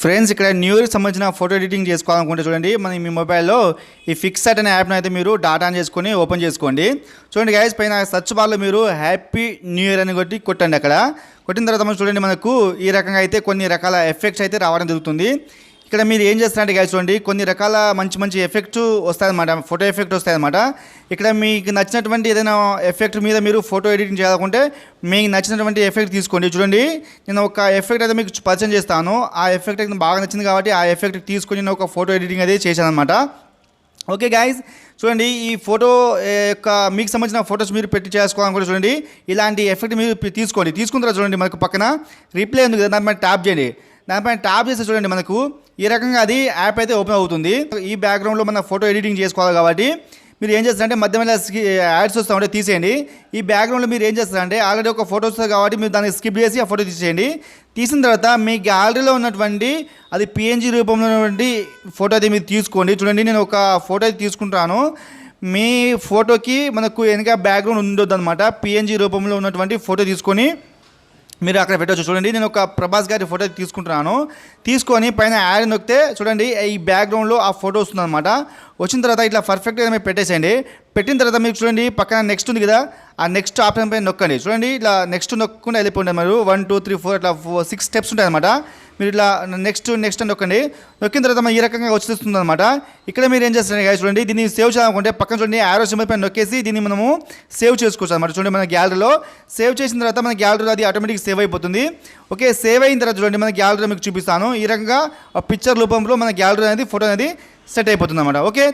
Friends ఇక్కడ new ఇయర్కి సంబంధించిన ఫోటో ఎడిటింగ్ చేసుకోవాలనుకుంటే చూడండి మన మీ మొబైల్లో ఈ పిక్సార్ట్ అనే యాప్ని అయితే మీరు డాటా ఆన్ చేసుకొని ఓపెన్ చేసుకోండి. చూడండి గైస్, పైన సర్చ్ బార్లో మీరు హ్యాపీ న్యూ ఇయర్ అని కొట్టండి. అక్కడ కొట్టిన తర్వాత మనం చూడండి మనకు ఈ రకంగా అయితే కొన్ని రకాల ఎఫెక్ట్స్ అయితే రావడం జరుగుతుంది. ఇక్కడ మీరు ఏం చేస్తారంటే గైస్ చూడండి, కొన్ని రకాల మంచి ఎఫెక్ట్ వస్తాయన్నమాట, ఫోటో ఎఫెక్ట్ వస్తాయన్నమాట. ఇక్కడ మీకు నచ్చినటువంటి ఏదైనా ఎఫెక్ట్ మీద మీరు ఫోటో ఎడిటింగ్ చేయాలనుకుంటే మీకు నచ్చినటువంటి ఎఫెక్ట్ తీసుకోండి. చూడండి, నేను ఒక ఎఫెక్ట్ అయితే మీకు పరిచయం చేస్తాను. ఆ ఎఫెక్ట్ అయితే బాగా నచ్చింది కాబట్టి ఆ ఎఫెక్ట్ తీసుకొని నేను ఒక ఫోటో ఎడిటింగ్ అయితే చేశాను అనమాట. ఓకే గైస్, చూడండి ఈ ఫోటో యొక్క మీకు సంబంధించిన ఫొటోస్ మీరు పెట్టి చేసుకోవాలనుకుంటే చూడండి ఇలాంటి ఎఫెక్ట్ మీరు తీసుకున్న తర్వాత చూడండి మనకు పక్కన రీప్లే ఉంది కదా, దానిపైన ట్యాప్ చేయండి. దానిపైన ట్యాప్ చేస్తే చూడండి మనకు ఈ రకంగా అది యాప్ అయితే ఓపెన్ అవుతుంది. ఈ బ్యాక్గ్రౌండ్లో మన ఫోటో ఎడిటింగ్ చేసుకోవాలి కాబట్టి మీరు ఏం చేస్తారంటే మధ్య యాడ్స్ వస్తూ ఉంటే తీసేయండి. ఈ బ్యాక్గ్రౌండ్లో మీరు ఏం చేస్తారంటే ఆల్రెడీ ఒక ఫోటో వస్తుంది కాబట్టి మీరు దాన్ని స్కిప్ చేసి ఆ ఫోటో తీసేయండి. తీసిన తర్వాత మీ గ్యాలరీలో ఉన్నటువంటి అది పిఎన్జీ రూపంలో ఉన్నటువంటి ఫోటో అయితే మీరు తీసుకోండి. చూడండి, నేను ఒక ఫోటో అయితే తీసుకుంటాను. మీ ఫోటోకి మనకు వెనక బ్యాక్గ్రౌండ్ ఉండొద్దు అనమాట. పిఎన్జీ రూపంలో ఉన్నటువంటి ఫోటో తీసుకొని మీరు అక్కడ పెట్టవచ్చు. చూడండి, నేను ఒక ప్రభాస్ గారి ఫోటో తీసుకుంటున్నాను. తీసుకొని పైన యాడ్ నొక్కితే చూడండి ఈ బ్యాక్గ్రౌండ్లో ఆ ఫోటో వస్తుంది అనమాట. వచ్చిన తర్వాత ఇట్లా పర్ఫెక్ట్గా మీరు పెట్టేసేయండి. పెట్టిన తర్వాత మీరు చూడండి పక్కన నెక్స్ట్ ఉంది కదా, ఆ నెక్స్ట్ ఆప్షన్ పైన నొక్కండి. చూడండి ఇట్లా నెక్స్ట్ నొక్కకుండా వెళ్ళిపోండి. మీరు 1 2 3 4 ఇట్లా 6 స్టెప్స్ ఉంటాయి అనమాట. మీరు ఇట్లా నెక్స్ట్ అని నొక్కండి. నొక్కిన తర్వాత ఈ రకంగా వచ్చేస్తుంది అనమాట. ఇక్కడ మీరు ఏం చేస్తారు guys, చూడండి దీన్ని సేవ్ చేయాలనుకుంటే పక్కన చూడండి యారో సింబల్ పైన నొక్కేసి దీన్ని మనము సేవ్ చేసుకోవచ్చు అనమాట. చూడండి మన గ్యాలరీలో సేవ్ చేసిన తర్వాత మన గ్యాలరీలో అది ఆటోమేటిక్ సేవ్ అయిపోతుంది. ఓకే, సేవ్ అయిన తర్వాత చూడండి మన గ్యాలరీలో మీకు చూపిస్తాను. ఈ రకంగా పిక్చర్ రూపంలో మన గ్యాలరీ అనేది ఫోటో అనేది సెట్ అయిపోతుంది అనమాట. ఓకే.